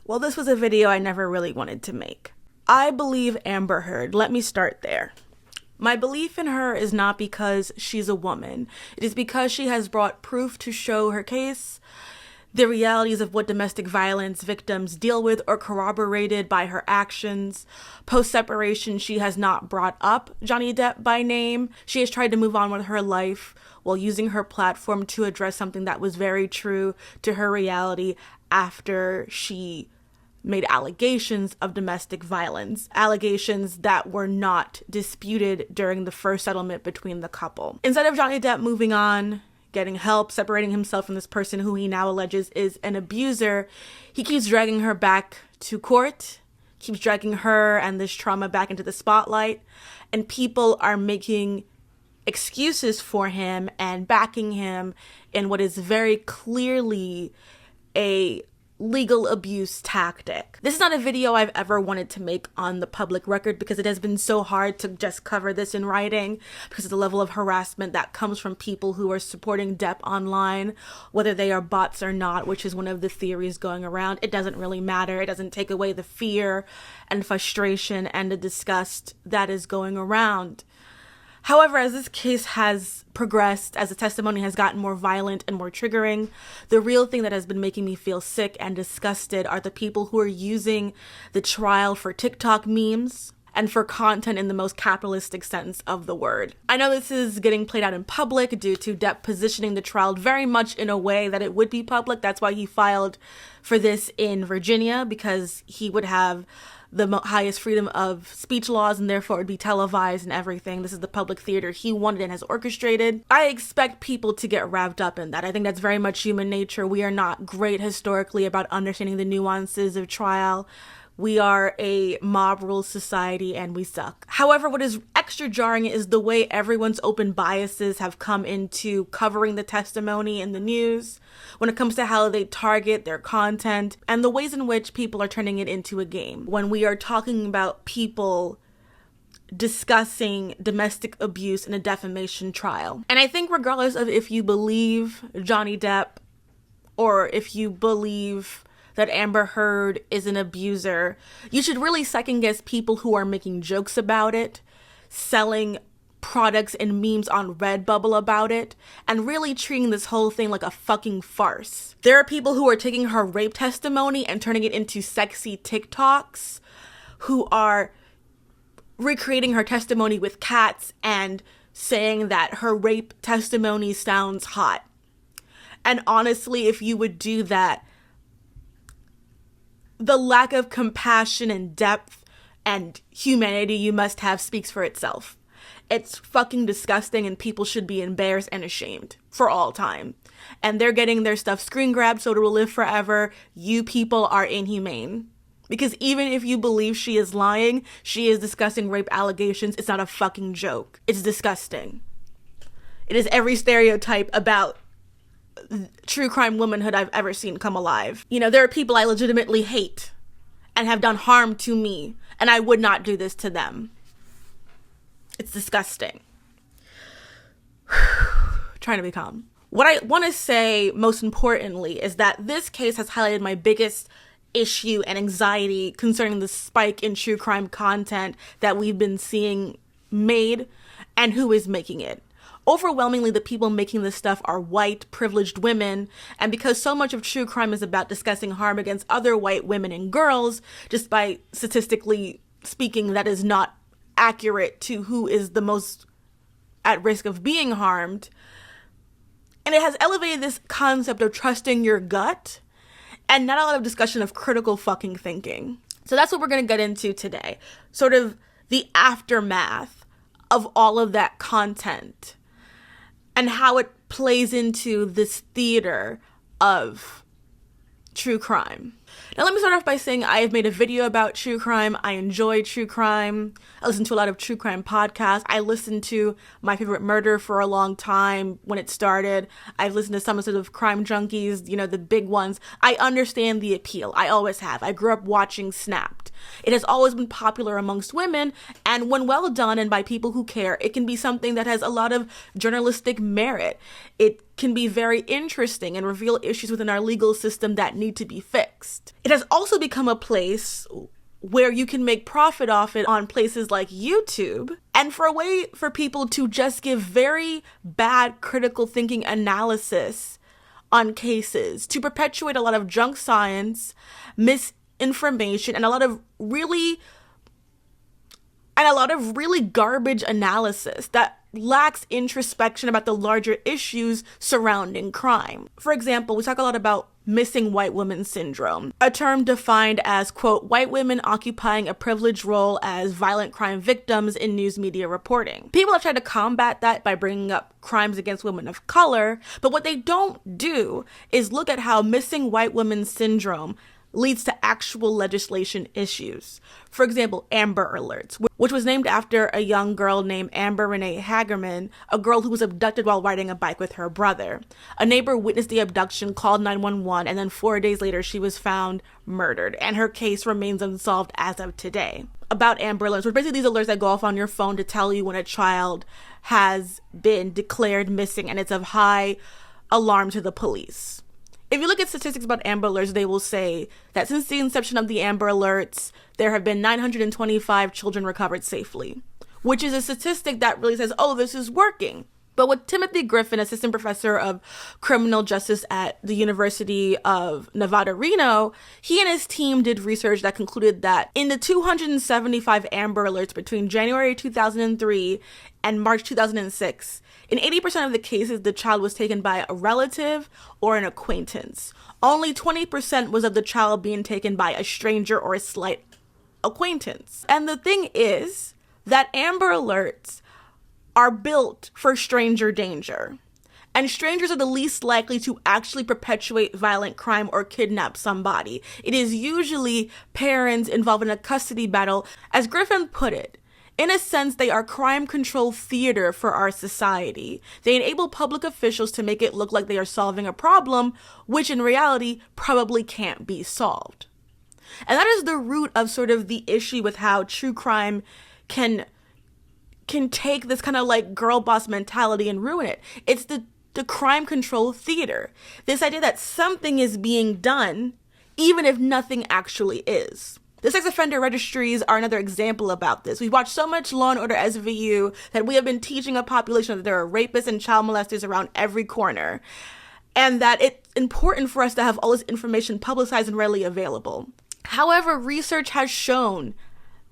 Well, this was a video I never really wanted to make. I believe Amber Heard. Let me start there. My belief in her is not because she's a woman. It is because she has brought proof to show her case, the realities of what domestic violence victims deal with are corroborated by her actions. Post-separation, she has not brought up Johnny Depp by name. She has tried to move on with her life while using her platform to address something that was very true to her reality after she made allegations of domestic violence, allegations that were not disputed during the first settlement between the couple. Instead of Johnny Depp moving on, getting help, separating himself from this person who he now alleges is an abuser, he keeps dragging her back to court, keeps dragging her and this trauma back into the spotlight, and people are making excuses for him and backing him in what is very clearly a legal abuse tactic. This is not a video I've ever wanted to make on the public record because it has been so hard to just cover this in writing because of the level of harassment that comes from people who are supporting Depp online, whether they are bots or not, which is one of the theories going around. It doesn't really matter. It doesn't take away the fear and frustration and the disgust that is going around. However, as this case has progressed, as the testimony has gotten more violent and more triggering, the real thing that has been making me feel sick and disgusted are the people who are using the trial for TikTok memes and for content in the most capitalistic sense of the word. I know this is getting played out in public due to Depp positioning the trial very much in a way that it would be public. That's why he filed for this in Virginia, because he would have the highest freedom of speech laws and therefore it would be televised and everything. This is the public theater he wanted and has orchestrated. I expect people to get wrapped up in that. I think that's very much human nature. We are not great historically about understanding the nuances of trial. We are a mob rule society and we suck. However, what is extra jarring is the way everyone's open biases have come into covering the testimony in the news when it comes to how they target their content and the ways in which people are turning it into a game. When we are talking about people discussing domestic abuse in a defamation trial. And I think regardless of if you believe Johnny Depp or if you believe that Amber Heard is an abuser, you should really second guess people who are making jokes about it, selling products and memes on Redbubble about it, and really treating this whole thing like a fucking farce. There are people who are taking her rape testimony and turning it into sexy TikToks, who are recreating her testimony with cats and saying that her rape testimony sounds hot. And honestly, if you would do that, the lack of compassion and depth and humanity you must have speaks for itself. It's fucking disgusting and people should be embarrassed and ashamed for all time. And they're getting their stuff screen grabbed so it will live forever. You people are inhumane. Because even if you believe she is lying, she is discussing rape allegations. It's not a fucking joke. It's disgusting. It is every stereotype about true crime womanhood I've ever seen come alive. You know, there are people I legitimately hate and have done harm to me, and I would not do this to them. It's disgusting. Trying to be calm. What I want to say most importantly is that this case has highlighted my biggest issue and anxiety concerning the spike in true crime content that we've been seeing made and who is making it. Overwhelmingly, the people making this stuff are white, privileged women, and because so much of true crime is about discussing harm against other white women and girls, just by statistically speaking, that is not accurate to who is the most at risk of being harmed. And it has elevated this concept of trusting your gut and not a lot of discussion of critical fucking thinking. So that's what we're going to get into today. Sort of the aftermath of all of that content and how it plays into this theater of true crime. Now let me start off by saying I have made a video about true crime. I enjoy true crime. I listen to a lot of true crime podcasts. I listened to My Favorite Murder for a long time when it started. I've listened to some sort of Crime Junkies, you know, the big ones. I understand the appeal. I always have. I grew up watching Snapped. It has always been popular amongst women, and when well done and by people who care, it can be something that has a lot of journalistic merit. It can be very interesting and reveal issues within our legal system that need to be fixed. exist. It has also become a place where you can make profit off it on places like YouTube, and for a way for people to just give very bad critical thinking analysis on cases, to perpetuate a lot of junk science, misinformation, and a lot of really garbage analysis that lacks introspection about the larger issues surrounding crime. For example, we talk a lot about missing white woman syndrome, a term defined as, quote, white women occupying a privileged role as violent crime victims in news media reporting. People have tried to combat that by bringing up crimes against women of color, but what they don't do is look at how missing white woman syndrome leads to actual legislation issues. For example, Amber Alerts, which was named after a young girl named Amber Renee Hagerman, a girl who was abducted while riding a bike with her brother. A neighbor witnessed the abduction, called 911, and then 4 days later she was found murdered, and her case remains unsolved as of today. About Amber Alerts, which are basically these alerts that go off on your phone to tell you when a child has been declared missing, and it's of high alarm to the police. If you look at statistics about Amber Alerts, they will say that since the inception of the Amber Alerts, there have been 925 children recovered safely, which is a statistic that really says, oh, this is working. But with Timothy Griffin, assistant professor of criminal justice at the University of Nevada, Reno, he and his team did research that concluded that in the 275 Amber Alerts between January 2003 and March 2006, in 80% of the cases, the child was taken by a relative or an acquaintance. Only 20% was of the child being taken by a stranger or a slight acquaintance. And the thing is that Amber Alerts are built for stranger danger. And strangers are the least likely to actually perpetuate violent crime or kidnap somebody. It is usually parents involved in a custody battle. As Griffin put it, in a sense, they are crime control theater for our society. They enable public officials to make it look like they are solving a problem, which in reality probably can't be solved. And that is the root of sort of the issue with how true crime can take this kind of like girl boss mentality and ruin it. It's the crime control theater. This idea that something is being done, even if nothing actually is. The sex offender registries are another example about this. We've watched so much Law & Order SVU that we have been teaching a population that there are rapists and child molesters around every corner, and that it's important for us to have all this information publicized and readily available. However, research has shown,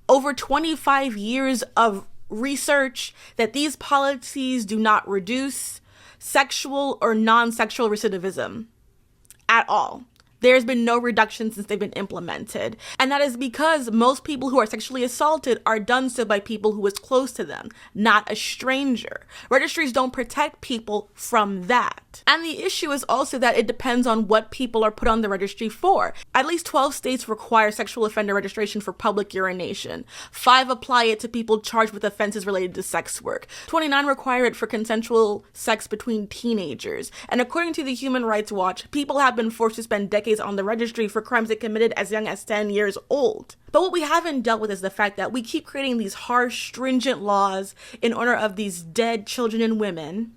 over 25 years of research, that these policies do not reduce sexual or non-sexual recidivism at all. There's been no reduction since they've been implemented. And that is because most people who are sexually assaulted are done so by people who is close to them, not a stranger. Registries don't protect people from that. And the issue is also that it depends on what people are put on the registry for. At least 12 states require sexual offender registration for public urination. 5 apply it to people charged with offenses related to sex work. 29 require it for consensual sex between teenagers. And according to the Human Rights Watch, people have been forced to spend decades on the registry for crimes they committed as young as 10 years old. But what we haven't dealt with is the fact that we keep creating these harsh, stringent laws in honor of these dead children and women.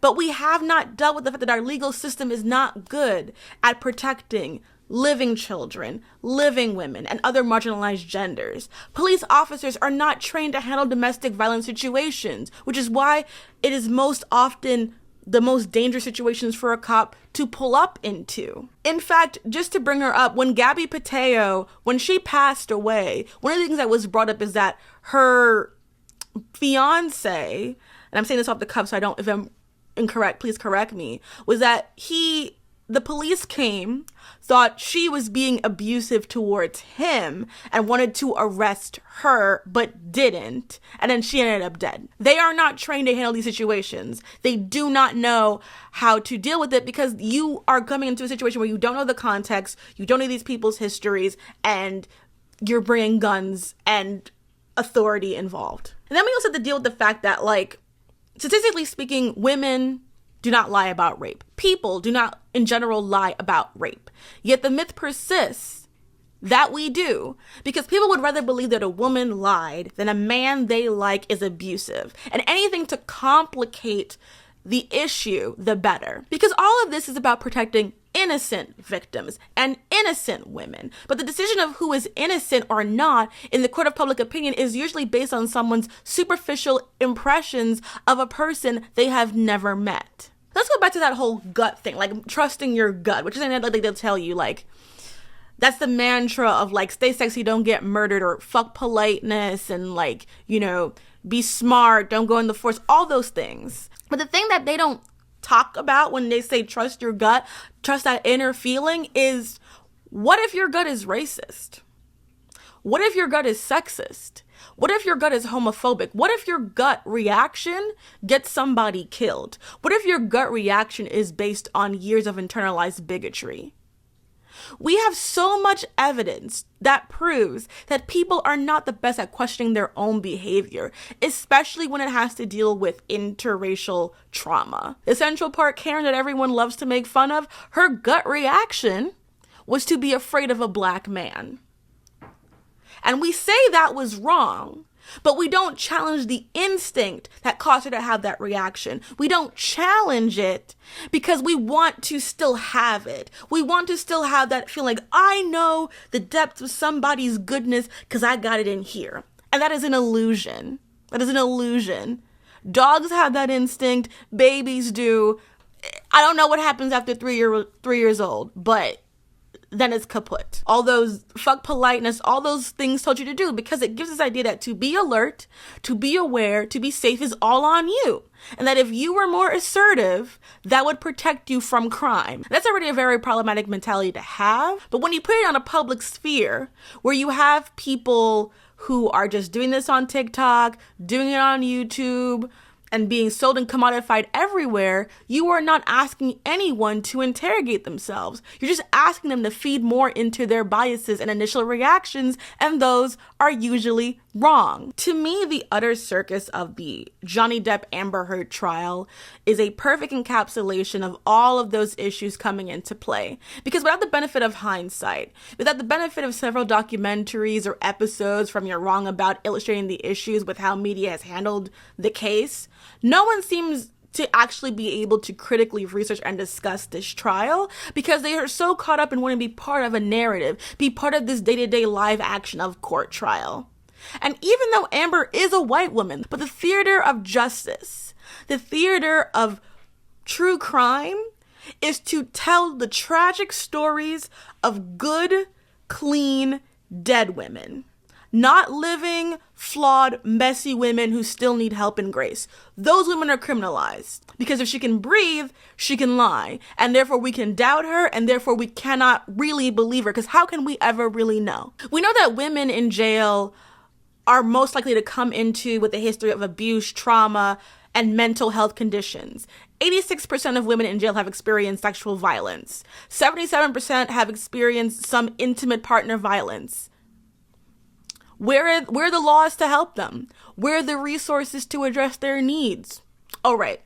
But we have not dealt with the fact that our legal system is not good at protecting living children, living women, and other marginalized genders. Police officers are not trained to handle domestic violence situations, which is why it is most often the most dangerous situations for a cop to pull up into. In fact, just to bring her up, when Gabby Pateo, when she passed away, one of the things that was brought up is that her fiance, and I'm saying this off the cuff so I don't, if I'm incorrect, please correct me, was that the police came, thought she was being abusive towards him and wanted to arrest her, but didn't. And then she ended up dead. They are not trained to handle these situations. They do not know how to deal with it because you are coming into a situation where you don't know the context, you don't know these people's histories, and you're bringing guns and authority involved. And then we also have to deal with the fact that, like, statistically speaking, women do not lie about rape. People do not, in general, lie about rape. Yet the myth persists that we do, because people would rather believe that a woman lied than a man they like is abusive. And anything to complicate the issue, the better. Because all of this is about protecting innocent victims and innocent women. But the decision of who is innocent or not in the court of public opinion is usually based on someone's superficial impressions of a person they have never met. Let's go back to that whole gut thing, like trusting your gut, which is something that they'll tell you, like, that's the mantra of like, stay sexy, don't get murdered, or fuck politeness, and like, you know, be smart, don't go in the force, all those things. But the thing that they don't talk about when they say trust your gut, trust that inner feeling, is what if your gut is racist? What if your gut is sexist? What if your gut is homophobic? What if your gut reaction gets somebody killed? What if your gut reaction is based on years of internalized bigotry? We have so much evidence that proves that people are not the best at questioning their own behavior, especially when it has to deal with interracial trauma. The Central Park Karen that everyone loves to make fun of, her gut reaction was to be afraid of a black man. And we say that was wrong, but we don't challenge the instinct that caused her to have that reaction. We don't challenge it because we want to still have it. We want to still have that feeling like, I know the depth of somebody's goodness because I got it in here. And that is an illusion. That is an illusion. Dogs have that instinct. Babies do. I don't know what happens after 3 years old, but then it's kaput. All those fuck politeness, all those things told you to do, because it gives this idea that to be alert, to be aware, to be safe is all on you. And that if you were more assertive, that would protect you from crime. That's already a very problematic mentality to have. But when you put it on a public sphere where you have people who are just doing this on TikTok, doing it on YouTube, and being sold and commodified everywhere, you are not asking anyone to interrogate themselves. You're just asking them to feed more into their biases and initial reactions, and those are usually wrong. To me, the utter circus of the Johnny Depp Amber Heard trial is a perfect encapsulation of all of those issues coming into play. Because without the benefit of hindsight, without the benefit of several documentaries or episodes from You're Wrong About illustrating the issues with how media has handled the case, no one seems to actually be able to critically research and discuss this trial because they are so caught up in wanting to be part of a narrative, be part of this day-to-day live action of court trial. And even though Amber is a white woman, but the theater of justice, the theater of true crime, is to tell the tragic stories of good, clean, dead women. Not living, flawed, messy women who still need help and grace. Those women are criminalized because if she can breathe, she can lie. And therefore we can doubt her, and therefore we cannot really believe her, because how can we ever really know? We know that women in jail are most likely to come into with a history of abuse, trauma, and mental health conditions. 86% of women in jail have experienced sexual violence. 77% have experienced some intimate partner violence. Where are the laws to help them? Where are the resources to address their needs? Oh, right.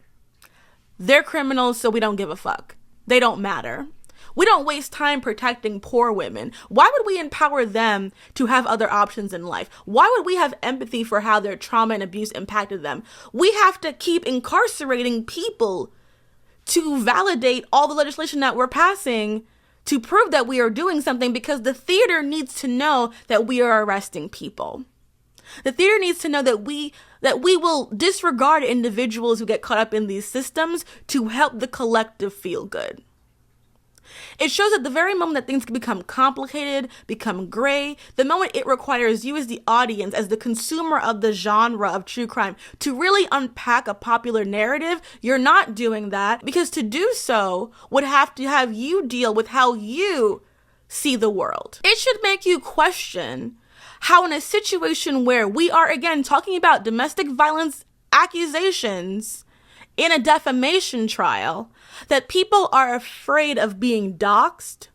They're criminals, so we don't give a fuck. They don't matter. We don't waste time protecting poor women. Why would we empower them to have other options in life? Why would we have empathy for how their trauma and abuse impacted them? We have to keep incarcerating people to validate all the legislation that we're passing to prove that we are doing something, because the theater needs to know that we are arresting people. The theater needs to know that we will disregard individuals who get caught up in these systems to help the collective feel good. It shows at the very moment that things can become complicated, become gray, the moment it requires you as the audience, as the consumer of the genre of true crime, to really unpack a popular narrative, you're not doing that, because to do so would have to have you deal with how you see the world. It should make you question how, in a situation where we are, again, talking about domestic violence accusations in a defamation trial, that people are afraid of being doxxed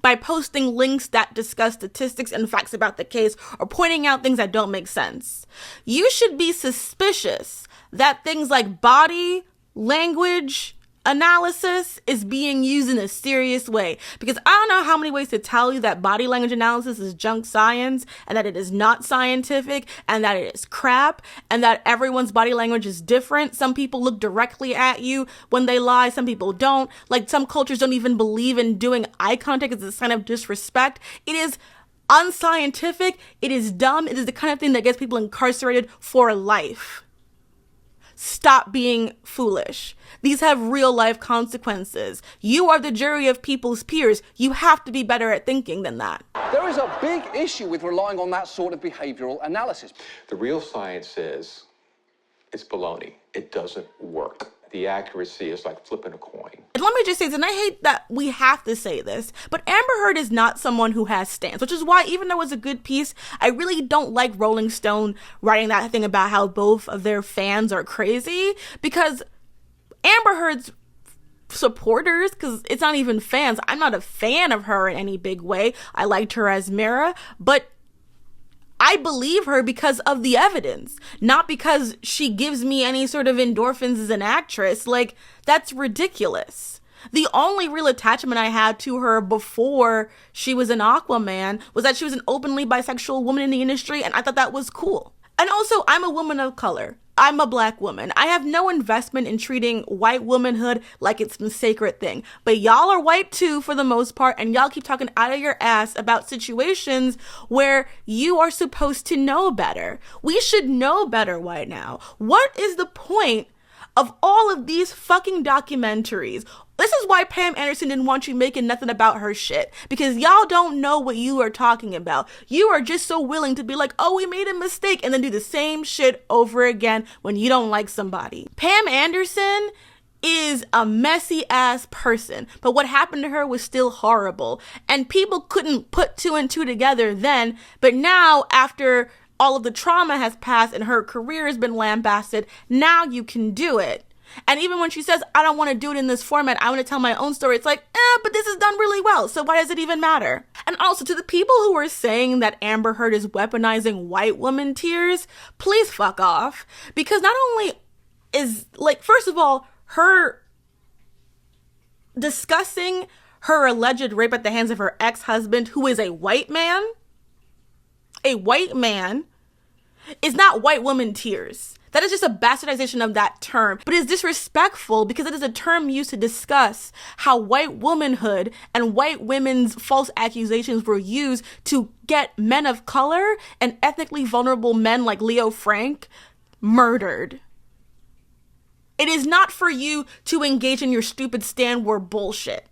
by posting links that discuss statistics and facts about the case or pointing out things that don't make sense. You should be suspicious that things like body, language, analysis is being used in a serious way, because I don't know how many ways to tell you that body language analysis is junk science, and that it is not scientific, and that it is crap, and that everyone's body language is different. Some people look directly at you when they lie, some people don't. Like, some cultures don't even believe in doing eye contact as a sign of disrespect. It is unscientific, it is dumb, it is the kind of thing that gets people incarcerated for life. Stop being foolish. These have real life consequences. You are the jury of people's peers. You have to be better at thinking than that. There is a big issue with relying on that sort of behavioral analysis. The real science is, it's baloney. It doesn't work. The accuracy is like flipping a coin. And let me just say this, and I hate that we have to say this, but Amber Heard is not someone who has stance, which is why, even though it's a good piece, I really don't like Rolling Stone writing that thing about how both of their fans are crazy, because Amber Heard's supporters, because it's not even fans, I'm not a fan of her in any big way. I liked her as Mira, but I believe her because of the evidence, not because she gives me any sort of endorphins as an actress. Like, that's ridiculous. The only real attachment I had to her before she was an Aquaman was that she was an openly bisexual woman in the industry, and I thought that was cool. And also, I'm a woman of color. I'm a black woman. I have no investment in treating white womanhood like it's some sacred thing. But y'all are white too, for the most part, and y'all keep talking out of your ass about situations where you are supposed to know better. We should know better right now. What is the point of all of these fucking documentaries? This is why Pam Anderson didn't want you making nothing about her shit, because y'all don't know what you are talking about. You are just so willing to be like, oh, we made a mistake, and then do the same shit over again when you don't like somebody. Pam Anderson is a messy ass person, but what happened to her was still horrible, and people couldn't put two and two together then, but now, after all of the trauma has passed and her career has been lambasted, now you can do it. And even when she says, I don't want to do it in this format, I want to tell my own story, it's like, but this is done really well, so why does it even matter? And also, to the people who are saying that Amber Heard is weaponizing white woman tears, please fuck off. Because not only is, like, first of all, her discussing her alleged rape at the hands of her ex-husband, who is a white man, is not white woman tears. That is just a bastardization of that term, but it's disrespectful because it is a term used to discuss how white womanhood and white women's false accusations were used to get men of color and ethnically vulnerable men like Leo Frank murdered. It is not for you to engage in your stupid Stan War bullshit.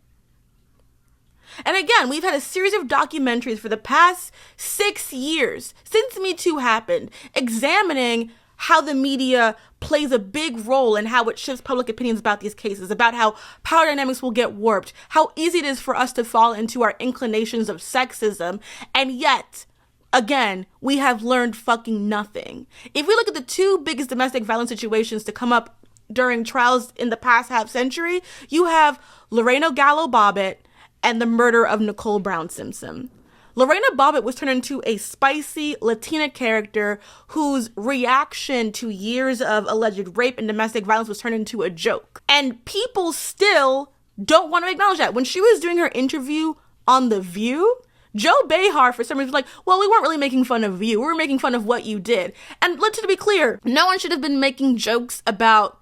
And again, we've had a series of documentaries for the past 6 years, since Me Too happened, examining how the media plays a big role in how it shifts public opinions about these cases, about how power dynamics will get warped, how easy it is for us to fall into our inclinations of sexism, and yet, again, we have learned fucking nothing. If we look at the two biggest domestic violence situations to come up during trials in the past half century, you have Lorena Gallo Bobbitt and the murder of Nicole Brown Simpson. Lorena Bobbitt was turned into a spicy Latina character whose reaction to years of alleged rape and domestic violence was turned into a joke. And people still don't want to acknowledge that. When she was doing her interview on The View, Joe Behar, for some reason, was like, well, we weren't really making fun of you. We were making fun of what you did. And let's be clear, no one should have been making jokes about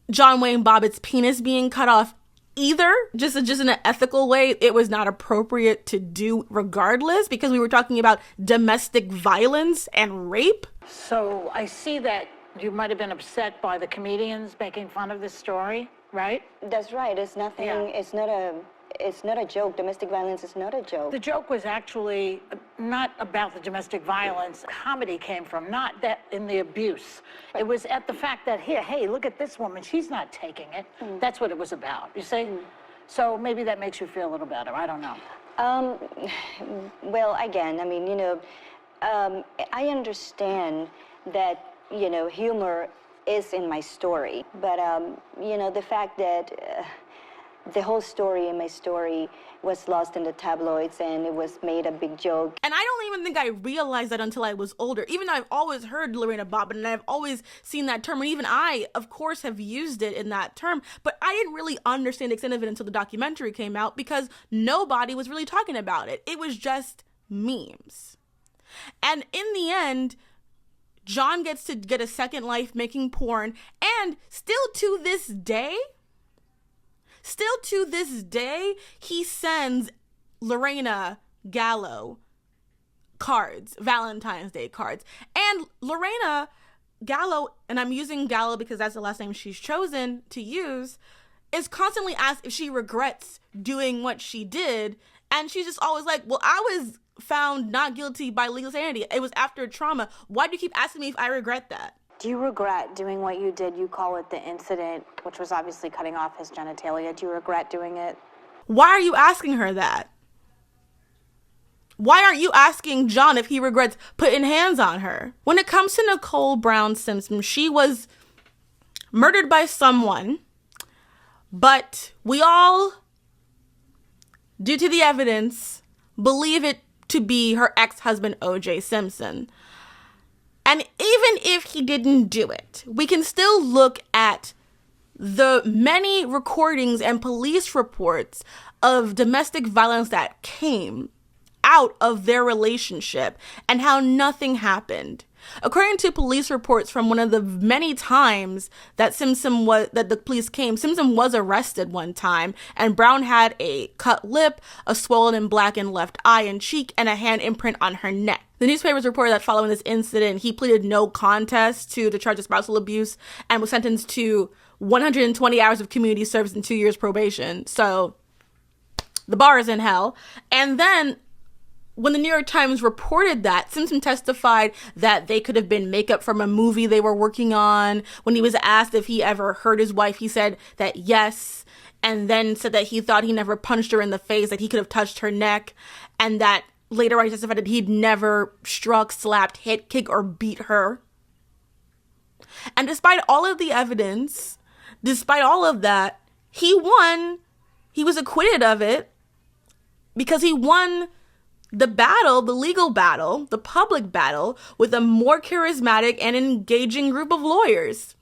John Wayne Bobbitt's penis being cut off either. Just in an ethical way, it was not appropriate to do regardless, because we were talking about domestic violence and rape. So I see that you might have been upset by the comedians making fun of this story, right? That's right. It's nothing. Yeah. It's not a joke. Domestic violence is not a joke. The joke was actually not about the domestic violence. Comedy came from, not that in the abuse. It was at the fact that, here, hey, look at this woman. She's not taking it. That's what it was about, you see? So maybe that makes you feel a little better. I don't know. Well, again, I mean, I understand that, humor is in my story. But, the fact that the whole story in my story was lost in the tabloids, and it was made a big joke. And I don't even think I realized that until I was older. Even though I've always heard Lorena Bobbitt, and I've always seen that term, and even I, of course, have used it in that term, but I didn't really understand the extent of it until the documentary came out, because nobody was really talking about it. It was just memes. And in the end, John gets to get a second life making porn, and still to this day, he sends Lorena Gallo cards, Valentine's Day cards. And Lorena Gallo, and I'm using Gallo because that's the last name she's chosen to use, is constantly asked if she regrets doing what she did. And she's just always like, well, I was found not guilty by legal sanity. It was after trauma. Why do you keep asking me if I regret that? Do you regret doing what you did? You call it the incident, which was obviously cutting off his genitalia. Do you regret doing it? Why are you asking her that? Why aren't you asking John if he regrets putting hands on her? When it comes to Nicole Brown Simpson, she was murdered by someone, but we all, due to the evidence, believe it to be her ex-husband, O.J. Simpson. And even if he didn't do it, we can still look at the many recordings and police reports of domestic violence that came out of their relationship and how nothing happened. According to police reports from one of the many times that the police came, Simpson was arrested one time, and Brown had a cut lip, a swollen and blackened left eye and cheek, and a hand imprint on her neck. The newspapers reported that following this incident, he pleaded no contest to the charge of spousal abuse and was sentenced to 120 hours of community service and 2 years probation. So the bar is in hell. And then when the New York Times reported that, Simpson testified that they could have been makeup from a movie they were working on. When he was asked if he ever hurt his wife, he said that yes, and then said that he thought he never punched her in the face, that he could have touched her neck, and that later on he testified that he'd never struck, slapped, hit, kicked, or beat her. And despite all of the evidence, despite all of that, he won. He was acquitted of it because he won the battle, the legal battle, the public battle, with a more charismatic and engaging group of lawyers.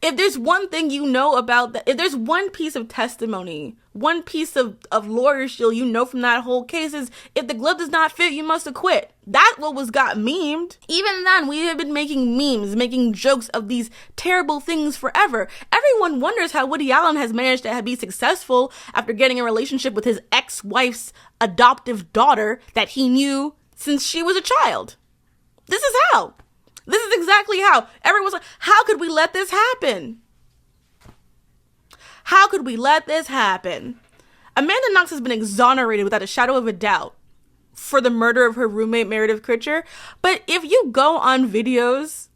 If there's one thing you know about that, if there's one piece of testimony, one piece of lawyer skill you know from that whole case, is if the glove does not fit, you must acquit. That's what got memed. Even then, we have been making memes, making jokes of these terrible things forever. Everyone wonders how Woody Allen has managed to be successful after getting a relationship with his ex-wife's adoptive daughter that he knew since she was a child. This is how. This is exactly how. Everyone's like, how could we let this happen? How could we let this happen? Amanda Knox has been exonerated without a shadow of a doubt for the murder of her roommate, Meredith Kritcher. But if you go on videos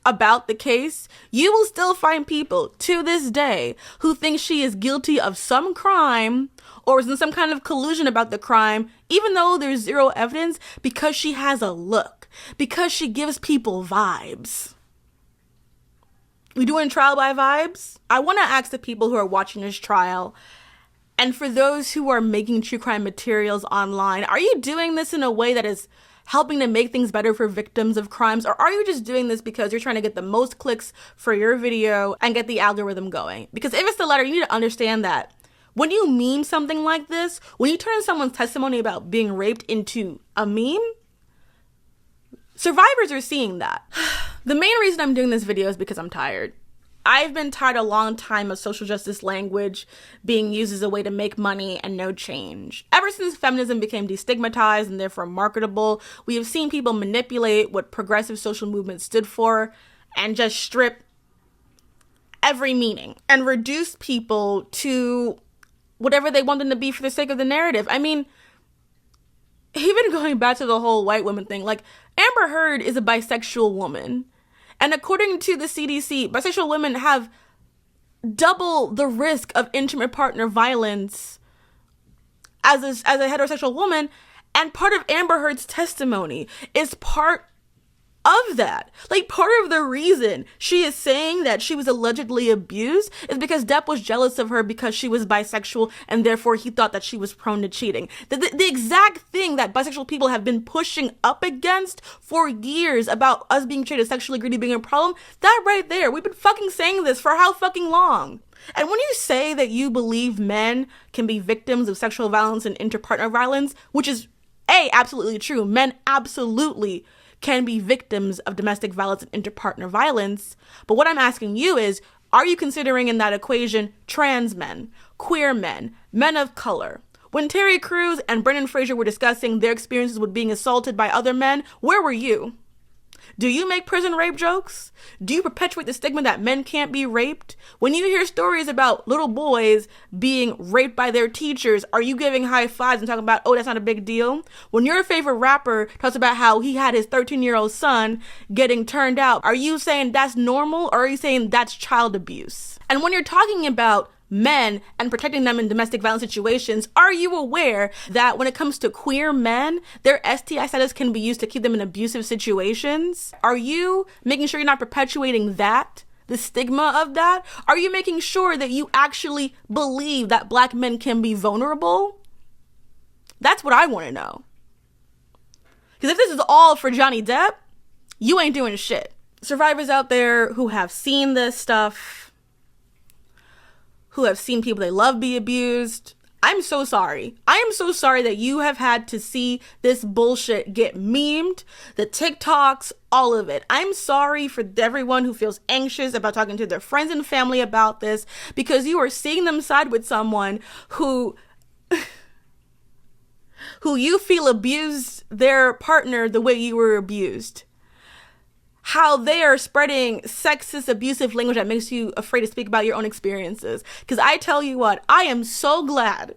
about the case, you will still find people to this day who think she is guilty of some crime or is in some kind of collusion about the crime, even though there's zero evidence, because she has a look, because she gives people vibes. We doing trial by vibes? I want to ask the people who are watching this trial, and for those who are making true crime materials online, are you doing this in a way that is helping to make things better for victims of crimes? Or are you just doing this because you're trying to get the most clicks for your video and get the algorithm going? Because if it's the latter, you need to understand that when you meme something like this, when you turn someone's testimony about being raped into a meme, survivors are seeing that. The main reason I'm doing this video is because I'm tired. I've been tired a long time of social justice language being used as a way to make money and no change. Ever since feminism became destigmatized and therefore marketable, we have seen people manipulate what progressive social movement stood for and just strip every meaning and reduce people to whatever they want them to be for the sake of the narrative. I mean, even going back to the whole white woman thing, like, Amber Heard is a bisexual woman. And according to the CDC, bisexual women have double the risk of intimate partner violence as a heterosexual woman. And part of Amber Heard's testimony is part of that. Like, part of the reason she is saying that she was allegedly abused is because Depp was jealous of her because she was bisexual, and therefore he thought that she was prone to cheating. The exact thing that bisexual people have been pushing up against for years about us being treated sexually greedy being a problem, that right there, we've been fucking saying this for how fucking long? And when you say that you believe men can be victims of sexual violence and interpartner violence, which is absolutely true, men absolutely can be victims of domestic violence and interpartner violence. But what I'm asking you is, are you considering in that equation trans men, queer men, men of color? When Terry Crews and Brendan Fraser were discussing their experiences with being assaulted by other men, where were you? Do you make prison rape jokes? Do you perpetuate the stigma that men can't be raped? When you hear stories about little boys being raped by their teachers, are you giving high fives and talking about, oh, that's not a big deal? When your favorite rapper talks about how he had his 13-year-old son getting turned out, are you saying that's normal, or are you saying that's child abuse? And when you're talking about men and protecting them in domestic violence situations, are you aware that when it comes to queer men, their STI status can be used to keep them in abusive situations? Are you making sure you're not perpetuating that, the stigma of that? Are you making sure that you actually believe that Black men can be vulnerable? That's what I want to know. Because if this is all for Johnny Depp, you ain't doing shit. Survivors out there who have seen this stuff, who have seen people they love be abused, I'm so sorry. I am so sorry that you have had to see this bullshit get memed, the TikToks, all of it. I'm sorry for everyone who feels anxious about talking to their friends and family about this, because you are seeing them side with someone who you feel abused their partner the way you were abused. How they are spreading sexist, abusive language that makes you afraid to speak about your own experiences. Because I tell you what, I am so glad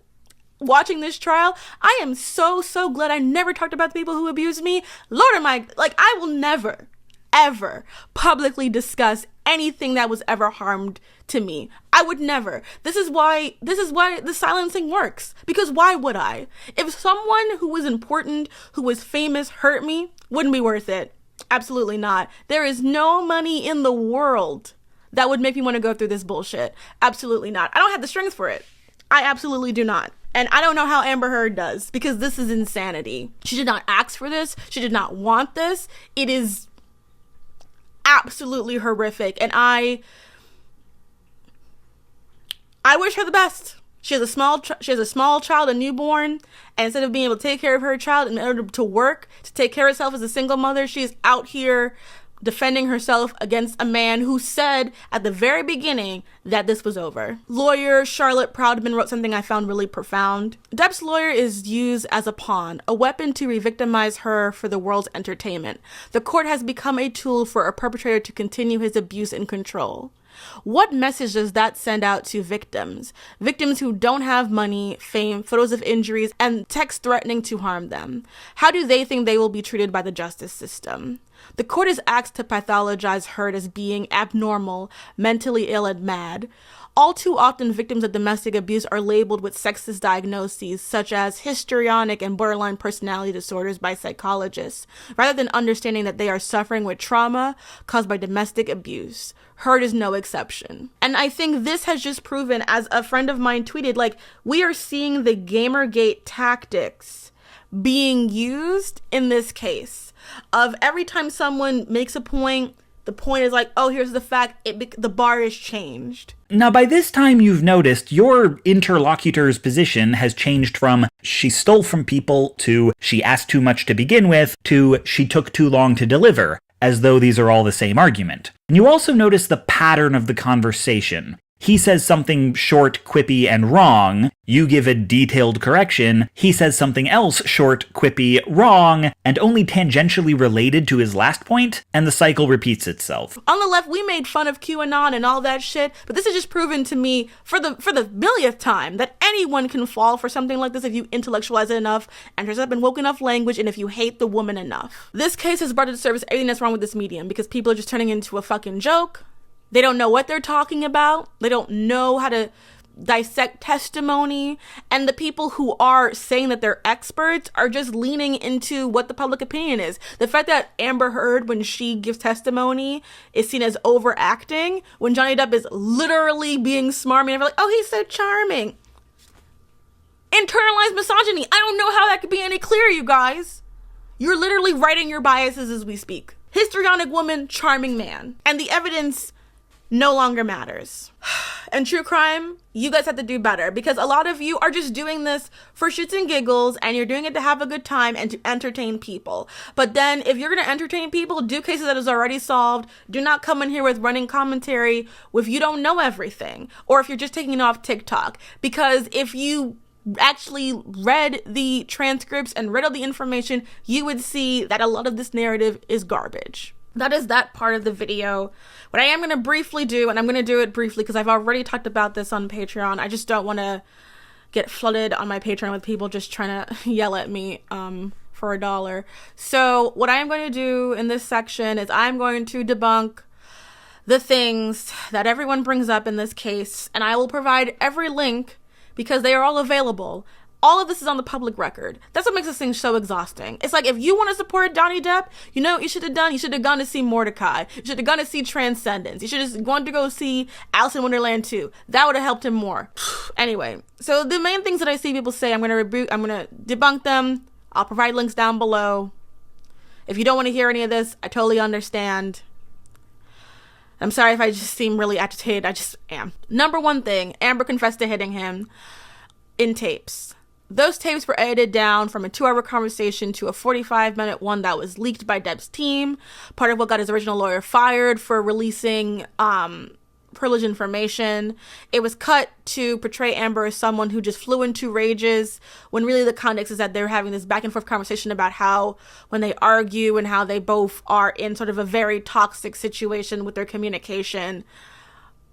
watching this trial. I am so glad I never talked about the people who abused me. Lord of my, I will never, ever publicly discuss anything that was ever harmed to me. I would never. This is why the silencing works. Because why would I? If someone who was important, who was famous, hurt me, wouldn't be worth it. Absolutely not. There is no money in the world that would make me want to go through this bullshit. Absolutely not. I don't have the strength for it. I absolutely do not. And I don't know how Amber Heard does, because this is insanity. She did not ask for this. She did not want this. It is absolutely horrific. And I wish her the best. She has a small child, a newborn, and instead of being able to take care of her child in order to work, to take care of herself as a single mother, she is out here defending herself against a man who said at the very beginning that this was over. Lawyer Charlotte Proudman wrote something I found really profound. Depp's lawyer is used as a pawn, a weapon to re-victimize her for the world's entertainment. The court has become a tool for a perpetrator to continue his abuse and control. What message does that send out to victims? Victims who don't have money, fame, photos of injuries, and texts threatening to harm them. How do they think they will be treated by the justice system? The court is asked to pathologize Heard as being abnormal, mentally ill, and mad. All too often, victims of domestic abuse are labeled with sexist diagnoses such as histrionic and borderline personality disorders by psychologists, rather than understanding that they are suffering with trauma caused by domestic abuse. Heard is no exception. And I think this has just proven, as a friend of mine tweeted, we are seeing the Gamergate tactics being used in this case. Of every time someone makes a point, the point is oh, here's the fact, the bar is changed. Now, by this time, you've noticed your interlocutor's position has changed from she stole from people to she asked too much to begin with to she took too long to deliver, as though these are all the same argument. And you also notice the pattern of the conversation. He says something short, quippy, and wrong. You give a detailed correction. He says something else short, quippy, wrong, and only tangentially related to his last point, and the cycle repeats itself. On the left, we made fun of QAnon and all that shit, but this has just proven to me, for the millionth time, that anyone can fall for something like this if you intellectualize it enough, and dress up in woke enough language, and if you hate the woman enough. This case has brought to the surface everything that's wrong with this medium, because people are just turning into a fucking joke. They don't know what they're talking about. They don't know how to dissect testimony, and the people who are saying that they're experts are just leaning into what the public opinion is. The fact that Amber Heard, when she gives testimony, is seen as overacting, when Johnny Depp is literally being smarmy and like, oh, he's so charming. Internalized misogyny. I don't know how that could be any clearer, you guys. You're literally writing your biases as we speak. Histrionic woman, charming man. And the evidence no longer matters. And true crime, you guys have to do better, because a lot of you are just doing this for shits and giggles, and you're doing it to have a good time and to entertain people. But then if you're going to entertain people, do cases that is already solved. Do not come in here with running commentary if you don't know everything, or if you're just taking it off TikTok. Because if you actually read the transcripts and read all the information, you would see that a lot of this narrative is garbage. That is that part of the video. What I am going to briefly do, and I'm going to do it briefly because I've already talked about this on Patreon. I just don't want to get flooded on my Patreon with people just trying to yell at me for $1. So what I am going to do in this section is I'm going to debunk the things that everyone brings up in this case, and I will provide every link because they are all available. All of this is on the public record. That's what makes this thing so exhausting. It's like, if you want to support Johnny Depp, you know what you should have done? You should have gone to see Mordecai. You should have gone to see Transcendence. You should have gone to go see Alice in Wonderland 2. That would have helped him more. Anyway, so the main things that I see people say, I'm going to debunk them. I'll provide links down below. If you don't want to hear any of this, I totally understand. I'm sorry if I just seem really agitated. I just am. Number one thing, Amber confessed to hitting him in tapes. Those tapes were edited down from a 2-hour conversation to a 45-minute one that was leaked by Depp's team. Part of what got his original lawyer fired for releasing privileged information. It was cut to portray Amber as someone who just flew into rages, when really the context is that they're having this back and forth conversation about how when they argue and how they both are in sort of a very toxic situation with their communication.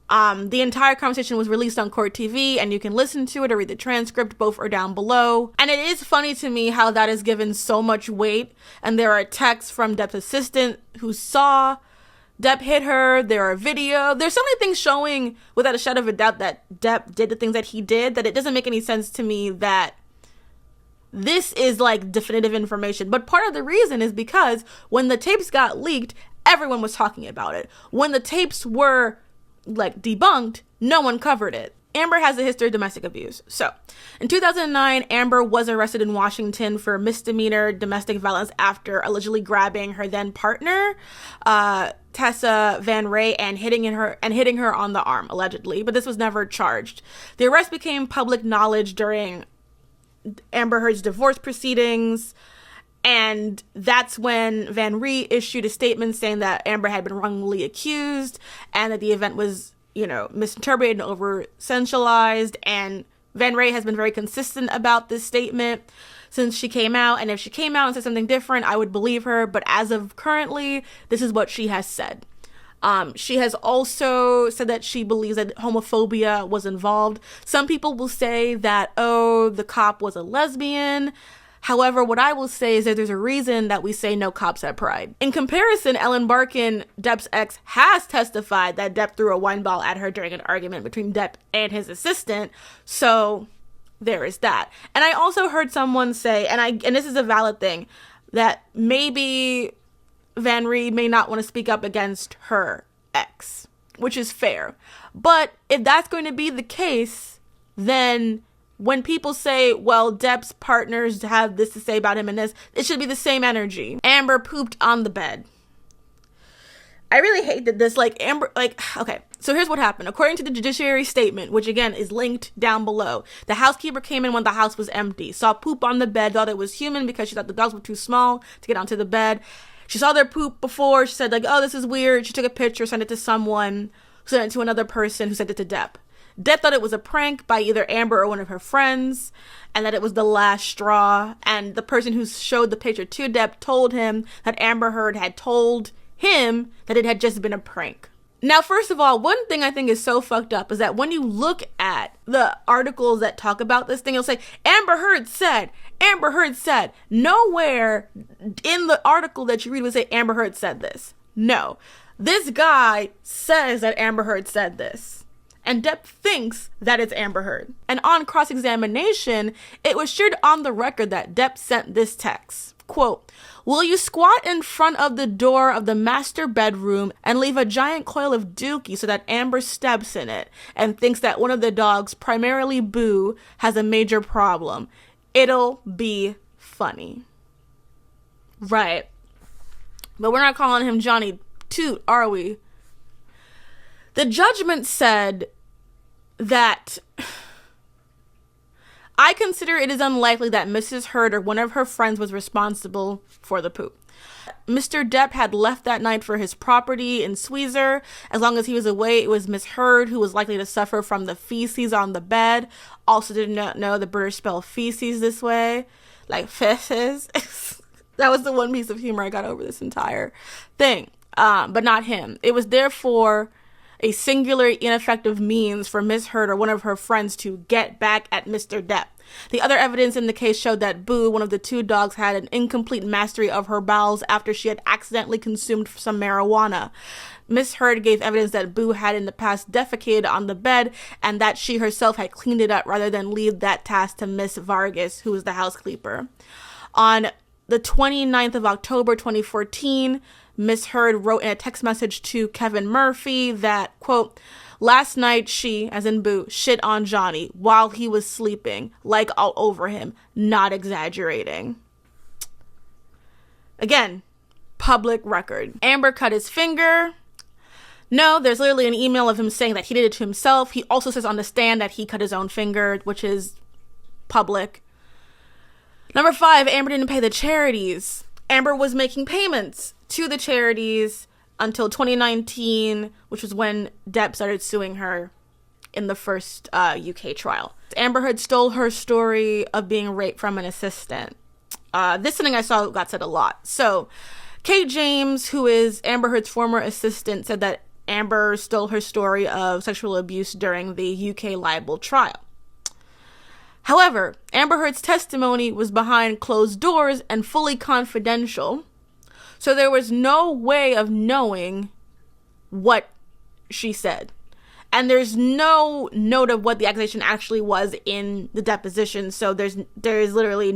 The entire conversation was released on Court TV, and you can listen to it or read the transcript. Both are down below. And it is funny to me how that is given so much weight. And there are texts from Depp's assistant who saw Depp hit her. There are video. There's so many things showing without a shadow of a doubt that Depp did the things that he did, that it doesn't make any sense to me that this is like definitive information. But part of the reason is because when the tapes got leaked, everyone was talking about it. When the tapes were like debunked, no one covered it. Amber has a history of domestic abuse. So, in 2009, Amber was arrested in Washington for misdemeanor domestic violence after allegedly grabbing her then partner, Tessa Van Ray, and hitting her on the arm, allegedly. But this was never charged. The arrest became public knowledge during Amber Heard's divorce proceedings. And that's when Van Ree issued a statement saying that Amber had been wrongly accused and that the event was, misinterpreted and over-sensationalized. And Van Ree has been very consistent about this statement since she came out. And if she came out and said something different, I would believe her. But as of currently, this is what she has said. She has also said that she believes that homophobia was involved. Some people will say that, the cop was a lesbian. However, what I will say is that there's a reason that we say no cops at Pride. In comparison, Ellen Barkin, Depp's ex, has testified that Depp threw a wine bottle at her during an argument between Depp and his assistant. So there is that. And I also heard someone say, and this is a valid thing, that maybe Van Ree may not want to speak up against her ex, which is fair. But if that's going to be the case, then when people say, well, Depp's partners have this to say about him and this, it should be the same energy. Amber pooped on the bed. I really hate that this, okay, so here's what happened. According to the judiciary statement, which again is linked down below, the housekeeper came in when the house was empty, saw poop on the bed, thought it was human because she thought the dogs were too small to get onto the bed. She saw their poop before. She said, this is weird. She took a picture, sent it to someone, who sent it to another person, who sent it to Depp. Depp thought it was a prank by either Amber or one of her friends, and that it was the last straw. And the person who showed the picture to Depp told him that Amber Heard had told him that it had just been a prank. Now, first of all, one thing I think is so fucked up is that when you look at the articles that talk about this thing, it'll say, Amber Heard said. Nowhere in the article that you read would say Amber Heard said this. No. This guy says that Amber Heard said this. And Depp thinks that it's Amber Heard. And on cross-examination, it was shared on the record that Depp sent this text. Quote, "Will you squat in front of the door of the master bedroom and leave a giant coil of dookie so that Amber steps in it and thinks that one of the dogs, primarily Boo, has a major problem? It'll be funny." Right. But we're not calling him Johnny Toot, are we? The judgment said that I consider it is unlikely that Mrs. Heard or one of her friends was responsible for the poop. Mr. Depp had left that night for his property in Sweezer. As long as he was away, it was Miss Heard who was likely to suffer from the feces on the bed. Also did not know the British spell feces this way, like feces. That was the one piece of humor I got over this entire thing, but not him. It was therefore a singular ineffective means for Miss Heard or one of her friends to get back at Mr. Depp. The other evidence in the case showed that Boo, one of the two dogs, had an incomplete mastery of her bowels after she had accidentally consumed some marijuana. Miss Heard gave evidence that Boo had in the past defecated on the bed and that she herself had cleaned it up rather than leave that task to Miss Vargas, who was the housekeeper. On the 29th of October 2014, Miss Heard wrote in a text message to Kevin Murphy that, quote, "Last night she," as in Boo, "shit on Johnny while he was sleeping, like all over him, not exaggerating." Again, public record. Amber cut his finger. No, there's literally an email of him saying that he did it to himself. He also says on the stand that he cut his own finger, which is public. Number 5, Amber didn't pay the charities. Amber was making payments to the charities until 2019, which was when Depp started suing her in the first UK trial. Amber Heard stole her story of being raped from an assistant. This thing I saw got said a lot. So, Kate James, who is Amber Heard's former assistant, said that Amber stole her story of sexual abuse during the UK libel trial. However, Amber Heard's testimony was behind closed doors and fully confidential, so there was no way of knowing what she said. And there's no note of what the accusation actually was in the deposition, so there is literally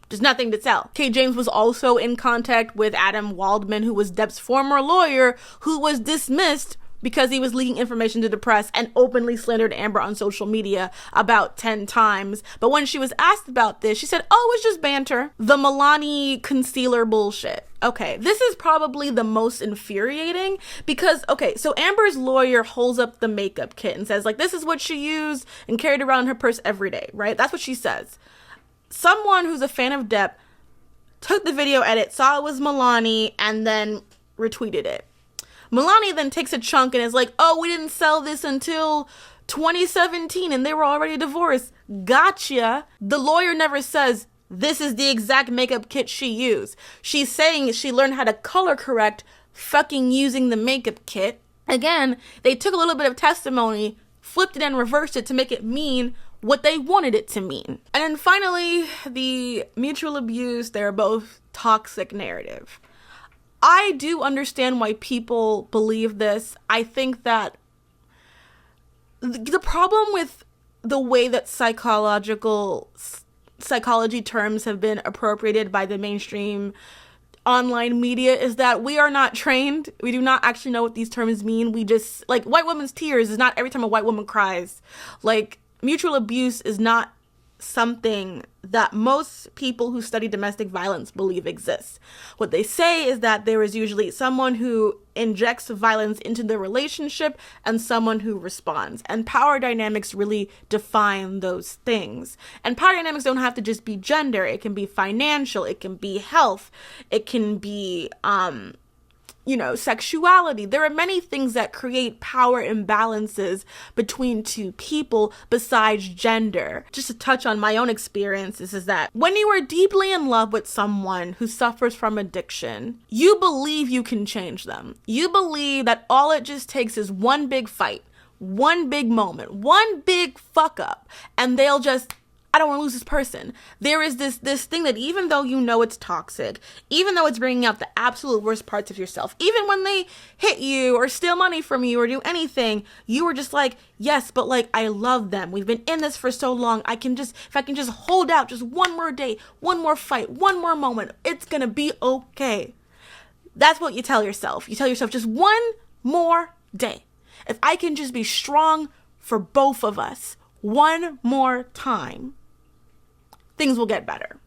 there's nothing to tell. Kate James was also in contact with Adam Waldman, who was Depp's former lawyer, who was dismissed because he was leaking information to the press and openly slandered Amber on social media about 10 times. But when she was asked about this, she said, "Oh, it's just banter." The Milani concealer bullshit. Okay, this is probably the most infuriating because, okay, so Amber's lawyer holds up the makeup kit and says, like, this is what she used and carried around in her purse every day, right? That's what she says. Someone who's a fan of Depp took the video edit, saw it was Milani, and then retweeted it. Milani then takes a chunk and is like, "Oh, we didn't sell this until 2017 and they were already divorced." Gotcha. The lawyer never says this is the exact makeup kit she used. She's saying she learned how to color correct fucking using the makeup kit. Again, they took a little bit of testimony, flipped it and reversed it to make it mean what they wanted it to mean. And then finally, the mutual abuse, they're both toxic narrative. I do understand why people believe this. I think that the problem with the way that psychology terms have been appropriated by the mainstream online media is that we are not trained. We do not actually know what these terms mean. We just, like, white woman's tears is not every time a white woman cries. Like, mutual abuse is not something that most people who study domestic violence believe exists. What they say is that there is usually someone who injects violence into the relationship and someone who responds. And power dynamics really define those things. And power dynamics don't have to just be gender. It can be financial. It can be health. It can be, sexuality. There are many things that create power imbalances between two people besides gender. Just to touch on my own experiences is that when you are deeply in love with someone who suffers from addiction, you believe you can change them. You believe that all it just takes is one big fight, one big moment, one big fuck up, and they'll just, I don't want to lose this person. There is this thing that even though you know it's toxic, even though it's bringing out the absolute worst parts of yourself, even when they hit you or steal money from you or do anything, you were just like, yes, but like, I love them. We've been in this for so long. If I can just hold out just one more day, one more fight, one more moment, it's going to be okay. That's what you tell yourself. You tell yourself just one more day. If I can just be strong for both of us one more time, things will get better.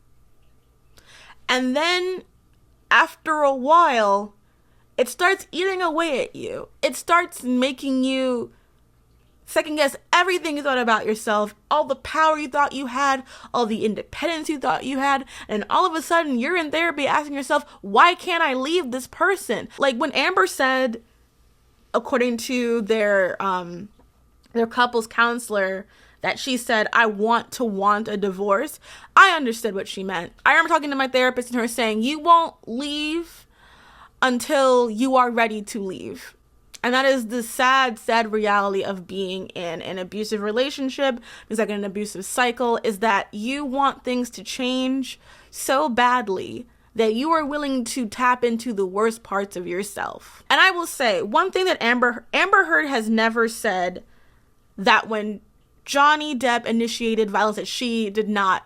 And then after a while, it starts eating away at you. It starts making you second guess everything you thought about yourself, all the power you thought you had, all the independence you thought you had, and all of a sudden you're in therapy asking yourself, why can't I leave this person? Like when Amber said, according to their couples counselor, that she said, I want a divorce, I understood what she meant. I remember talking to my therapist and her saying, you won't leave until you are ready to leave. And that is the sad, sad reality of being in an abusive relationship. It's like an abusive cycle, is that you want things to change so badly that you are willing to tap into the worst parts of yourself. And I will say, one thing that Amber Heard has never said, that when Johnny Depp initiated violence, that she did not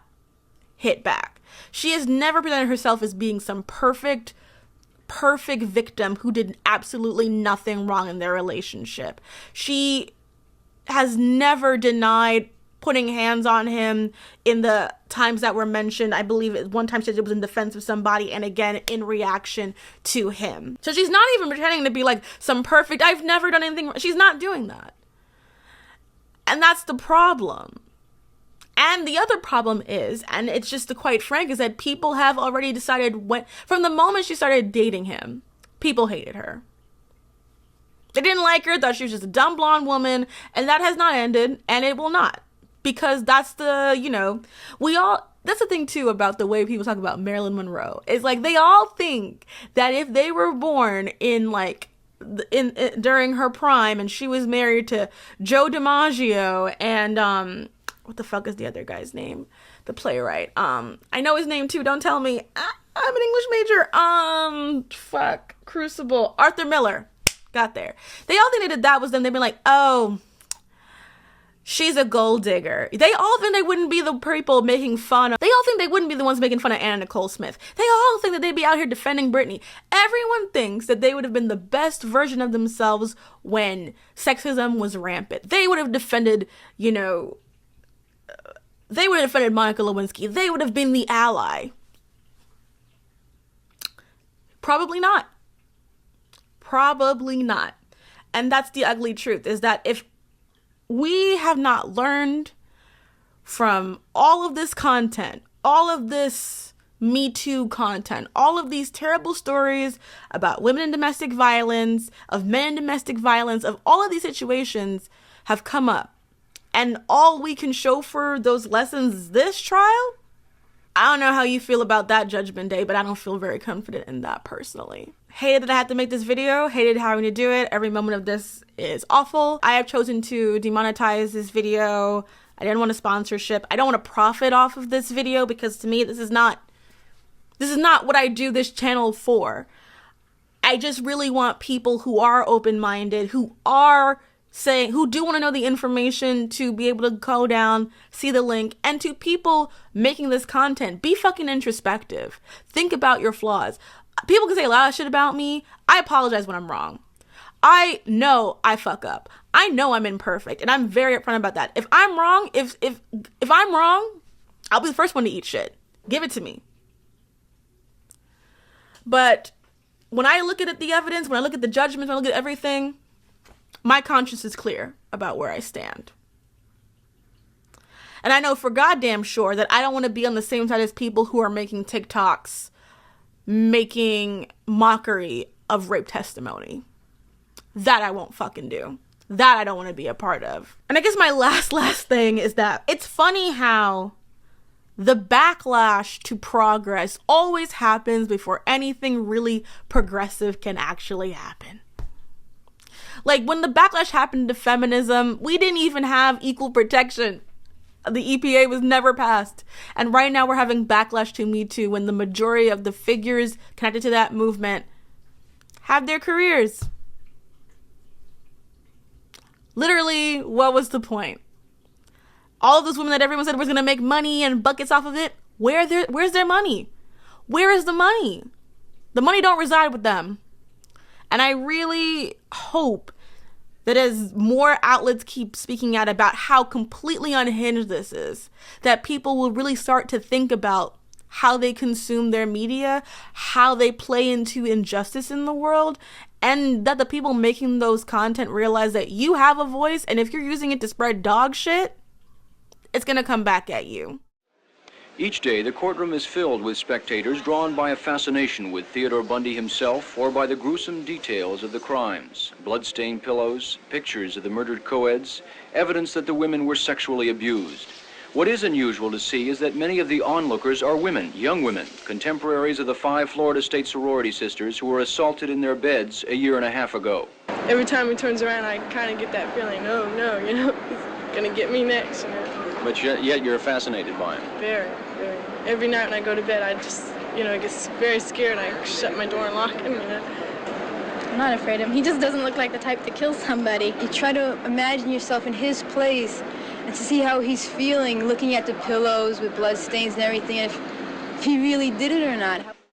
hit back. She has never presented herself as being some perfect victim who did absolutely nothing wrong in their relationship. She has never denied putting hands on him in the times that were mentioned. I believe at one time she said it was in defense of somebody, and again in reaction to him. So she's not even pretending to be like some perfect, I've never done anything wrong. She's not doing that. And that's the problem. And the other problem is, and it's just to quite frank, is that people have already decided from the moment she started dating him, people hated her. They didn't like her, thought she was just a dumb blonde woman, and that has not ended, and it will not. Because that's that's the thing too about the way people talk about Marilyn Monroe. It's like they all think that if they were born in during her prime and she was married to Joe DiMaggio and what the fuck is the other guy's name? The playwright. I know his name too, don't tell me. I'm an English major. Crucible. Arthur Miller. Got there. They all think they did that was them. They'd be like, oh, she's a gold digger. They all think they wouldn't be the people making fun of. They all think they wouldn't be the ones making fun of Anna Nicole Smith. They all think that they'd be out here defending Britney. Everyone thinks that they would have been the best version of themselves when sexism was rampant. They would have defended, they would have defended Monica Lewinsky. They would have been the ally. Probably not. Probably not. And that's the ugly truth, is that if we have not learned from all of this content, all of this Me Too content, all of these terrible stories about women in domestic violence, of men in domestic violence, of all of these situations have come up, and all we can show for those lessons is this trial, I don't know how you feel about that Judgment Day, but I don't feel very confident in that personally. Hated that I had to make this video, hated having to do it. Every moment of this is awful. I have chosen to demonetize this video. I didn't want a sponsorship. I don't want to profit off of this video because to me, this is not what I do this channel for. I just really want people who are open-minded, who do want to know the information, to be able to go down, see the link, and to people making this content, be fucking introspective. Think about your flaws. People can say a lot of shit about me. I apologize when I'm wrong. I know I fuck up. I know I'm imperfect, and I'm very upfront about that. If I'm wrong, if I'm wrong, I'll be the first one to eat shit. Give it to me. But when I look at the evidence, when I look at the judgments, when I look at everything, my conscience is clear about where I stand. And I know for goddamn sure that I don't want to be on the same side as people who are making TikToks, making mockery of rape testimony. That I won't fucking do. That I don't want to be a part of. And I guess my last thing is that it's funny how the backlash to progress always happens before anything really progressive can actually happen. Like when the backlash happened to feminism, we didn't even have equal protection. The EPA was never passed. And right now we're having backlash to Me Too when the majority of the figures connected to that movement have their careers. Literally, what was the point? All of those women that everyone said was going to make money and buckets off of it, where's their money? Where is the money? The money don't reside with them. And I really hope that as more outlets keep speaking out about how completely unhinged this is, that people will really start to think about how they consume their media, how they play into injustice in the world, and that the people making those content realize that you have a voice, and if you're using it to spread dog shit, it's gonna come back at you. Each day, the courtroom is filled with spectators drawn by a fascination with Theodore Bundy himself or by the gruesome details of the crimes. Blood-stained pillows, pictures of the murdered co-eds, evidence that the women were sexually abused. What is unusual to see is that many of the onlookers are women, young women, contemporaries of the 5 Florida State sorority sisters who were assaulted in their beds a year and a half ago. Every time he turns around, I kind of get that feeling, oh no, he's gonna get me next, But yet you're fascinated by him. Very, very. Every night when I go to bed, I just, get very scared. I shut my door and lock him, I'm not afraid of him. He just doesn't look like the type to kill somebody. You try to imagine yourself in his place and to see how he's feeling, looking at the pillows with blood stains and everything, if he really did it or not.